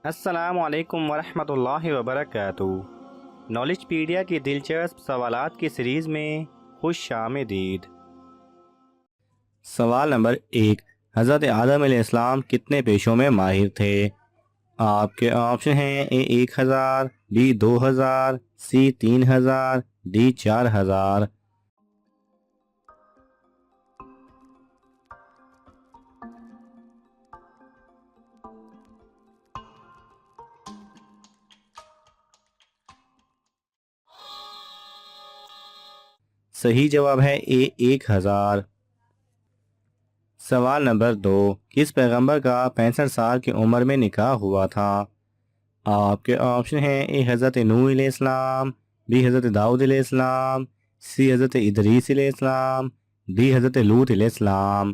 السلام علیکم ورحمۃ اللہ وبرکاتہ۔ نالج پیڈیا کی دلچسپ سوالات کی سیریز میں خوش آمدید۔ سوال نمبر 1، حضرت آدم علیہ السلام کتنے پیشوں میں ماہر تھے؟ آپ کے آپشن ہیں: اے 1000، بی 2000، سی 3000، ڈی 4000۔ صحیح جواب ہے اے 1000۔ سوال نمبر 2، کس پیغمبر کا 65 سال کی عمر میں نکاح ہوا تھا؟ آپ کے آپشن ہیں: اے حضرت نوح علیہ السلام، بی حضرت داؤد علیہ السلام، سی حضرت ادریس علیہ السلام، ڈی حضرت لوط علیہ السلام۔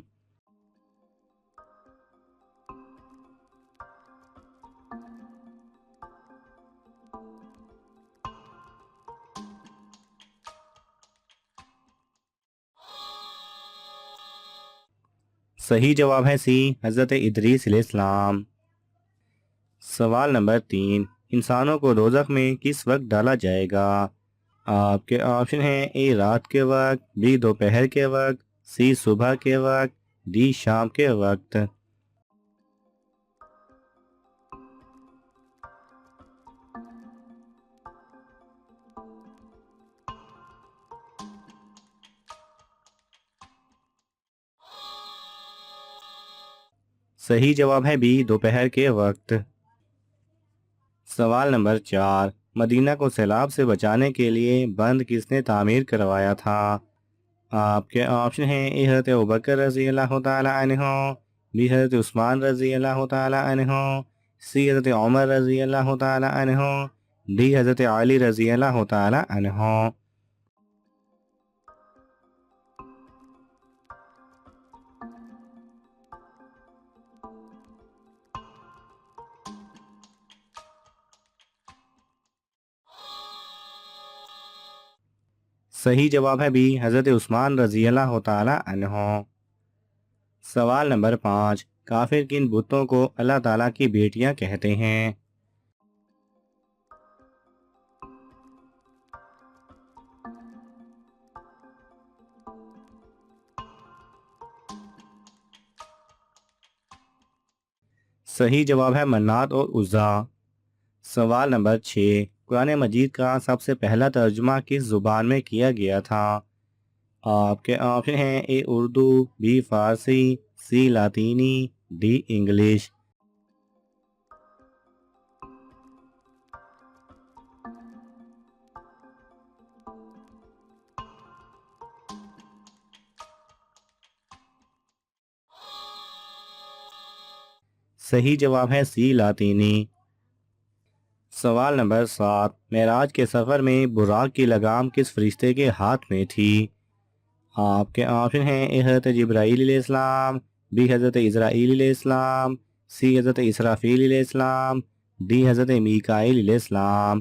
صحیح جواب ہے سی حضرت ادریس علیہ السلام۔ سوال نمبر 3، انسانوں کو دوزخ میں کس وقت ڈالا جائے گا؟ آپ کے آپشن ہیں: اے رات کے وقت، بی دوپہر کے وقت، سی صبح کے وقت، ڈی شام کے وقت۔ صحیح جواب ہے بی دوپہر کے وقت۔ سوال نمبر 4، مدینہ کو سیلاب سے بچانے کے لیے بند کس نے تعمیر کروایا تھا؟ آپ کے آپشن ہیں: اے حضرت ابوبکر رضی اللہ تعالی عنہ، بی حضرت عثمان رضی اللہ تعالی عنہ، سی حضرت عمر رضی اللہ تعالی عنہ، ڈی حضرت علی رضی اللہ تعالی عنہ۔ صحیح جواب ہے بی حضرت عثمان رضی اللہ تعالی عنہ۔ سوال نمبر 5، کافر کن بتوں کو اللہ تعالیٰ کی بیٹیاں کہتے ہیں؟ صحیح جواب ہے منات اور عزا۔ سوال نمبر 6، قرآن مجید کا سب سے پہلا ترجمہ کس زبان میں کیا گیا تھا؟ آپ کے آپشن ہیں: اے اردو، بی فارسی، سی لاطینی، ڈی انگلش۔ صحیح جواب ہے سی لاطینی۔ سوال نمبر 7، معراج کے سفر میں براق کی لگام کس فرشتے کے ہاتھ میں تھی؟ آپ کے آپشن ہیں: اے حضرت جبرائیل علیہ السلام، بی حضرت اسرائیل علیہ السلام، سی حضرت اسرافیل علیہ السلام، ڈی حضرت میکائیل علیہ السلام۔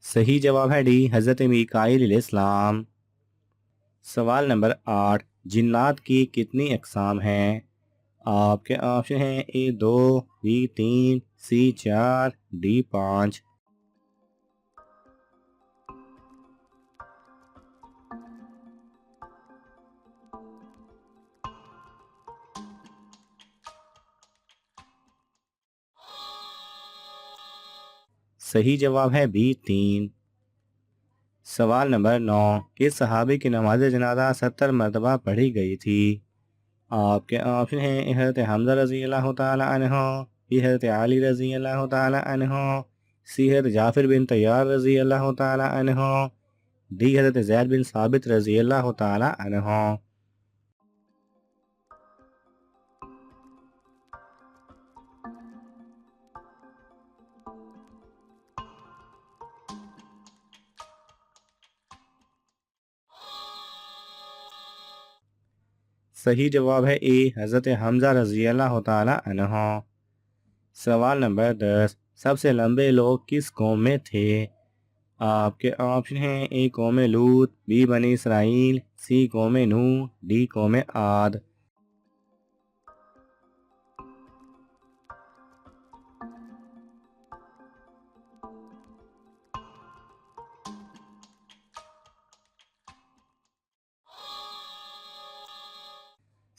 صحیح جواب ہے ڈی حضرت میکائیل علیہ السلام۔ سوال نمبر 8، جنات کی کتنی اقسام ہیں؟ آپ کے آپشن ہیں: اے 2، بی 3، سی 4، ڈی 5۔ صحیح جواب ہے بی 3۔ سوال نمبر 9، کس صحابی کی نماز جنازہ 70 مرتبہ پڑھی گئی تھی؟ آپ کے آپشن ہیں: اے حضرت حمزہ رضی اللہ تعالی عنہ، بی حضرت علی رضی اللہ تعالی عنہ، سی حضرت جعفر بن طیار رضی اللہ تعالی عنہ، ڈی حضرت زید بن ثابت رضی اللہ تعالی عنہ۔ صحیح جواب ہے اے حضرت حمزہ رضی اللہ تعالی عنہ۔ سوال نمبر 10، سب سے لمبے لوگ کس قوم میں تھے؟ آپ کے آپشن ہیں اے قوم لوط، بی بنی اسرائیل، سی قوم نوح، ڈی قوم عاد۔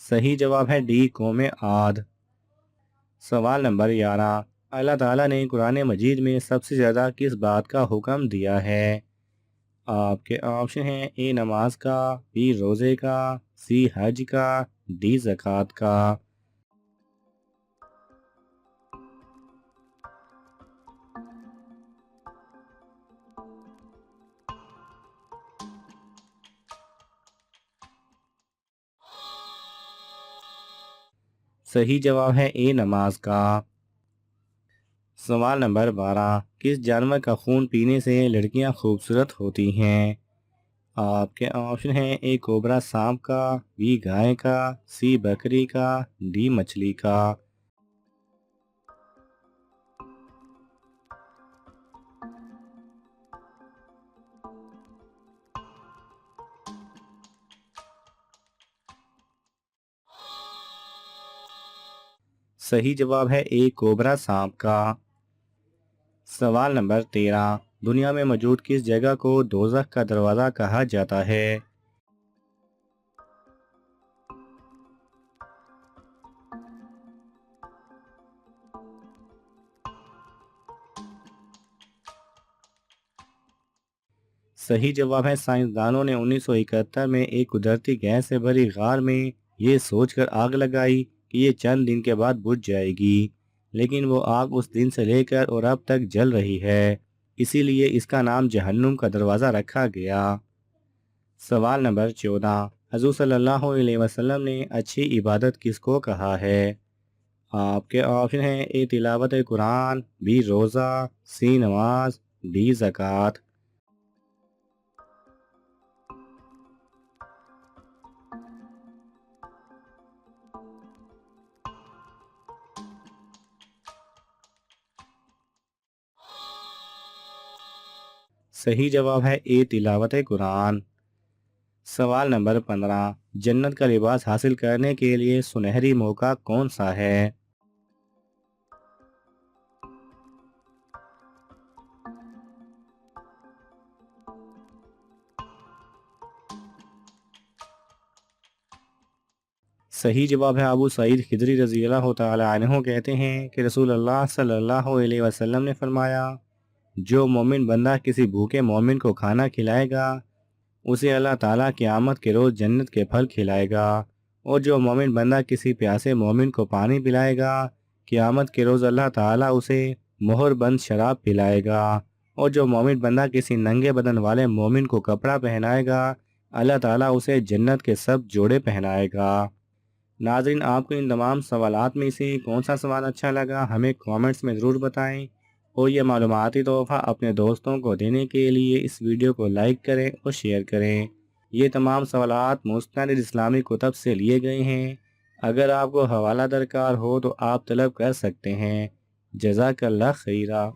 صحیح جواب ہے ڈی قوم عاد۔ سوال نمبر 11، اللہ تعالیٰ نے قرآن مجید میں سب سے زیادہ کس بات کا حکم دیا ہے؟ آپ کے آپشن ہیں اے نماز کا، بی روزے کا، سی حج کا، ڈی زکوٰۃ کا۔ صحیح جواب ہے اے نماز کا۔ سوال نمبر 12، کس جانور کا خون پینے سے لڑکیاں خوبصورت ہوتی ہیں؟ آپ کے آپشن ہیں اے کوبرا سانپ کا، بی گائے کا، سی بکری کا، ڈی مچھلی کا۔ صحیح جواب ہے اے کوبرا سانپ کا۔ سوال نمبر 13، دنیا میں موجود کس جگہ کو دوزخ کا دروازہ کہا جاتا ہے؟ صحیح جواب ہے سائنسدانوں نے 1971 میں ایک قدرتی گیس سے بھری غار میں یہ سوچ کر آگ لگائی کہ یہ چند دن کے بعد بجھ جائے گی، لیکن وہ آگ اس دن سے لے کر اور اب تک جل رہی ہے، اسی لیے اس کا نام جہنم کا دروازہ رکھا گیا۔ سوال نمبر 14، حضور صلی اللہ علیہ وسلم نے اچھی عبادت کس کو کہا ہے؟ آپ کے آپشن ہیں اے تلاوت قرآن، بی روزہ، سی نماز، ڈی زکوٰۃ۔ صحیح جواب ہے اے تلاوت قرآن۔ سوال نمبر 15، جنت کا لباس حاصل کرنے کے لیے سنہری موقع کون سا ہے؟ صحیح جواب ہے ابو سعید خدری رضی اللہ تعالی عنہ کہتے ہیں کہ رسول اللہ صلی اللہ علیہ وسلم نے فرمایا، جو مومن بندہ کسی بھوکے مومن کو کھانا کھلائے گا اسے اللہ تعالیٰ قیامت کے روز جنت کے پھل کھلائے گا، اور جو مومن بندہ کسی پیاسے مومن کو پانی پلائے گا قیامت کے روز اللہ تعالیٰ اسے مہر بند شراب پلائے گا، اور جو مومن بندہ کسی ننگے بدن والے مومن کو کپڑا پہنائے گا اللہ تعالیٰ اسے جنت کے سب جوڑے پہنائے گا۔ ناظرین، آپ کو ان تمام سوالات میں سے کون سا سوال اچھا لگا ہمیں کامنٹس میں ضرور بتائیں، اور یہ معلوماتی تحفہ اپنے دوستوں کو دینے کے لیے اس ویڈیو کو لائک کریں اور شیئر کریں۔ یہ تمام سوالات مستند اسلامی کتب سے لیے گئے ہیں، اگر آپ کو حوالہ درکار ہو تو آپ طلب کر سکتے ہیں۔ جزاک اللہ خیرہ۔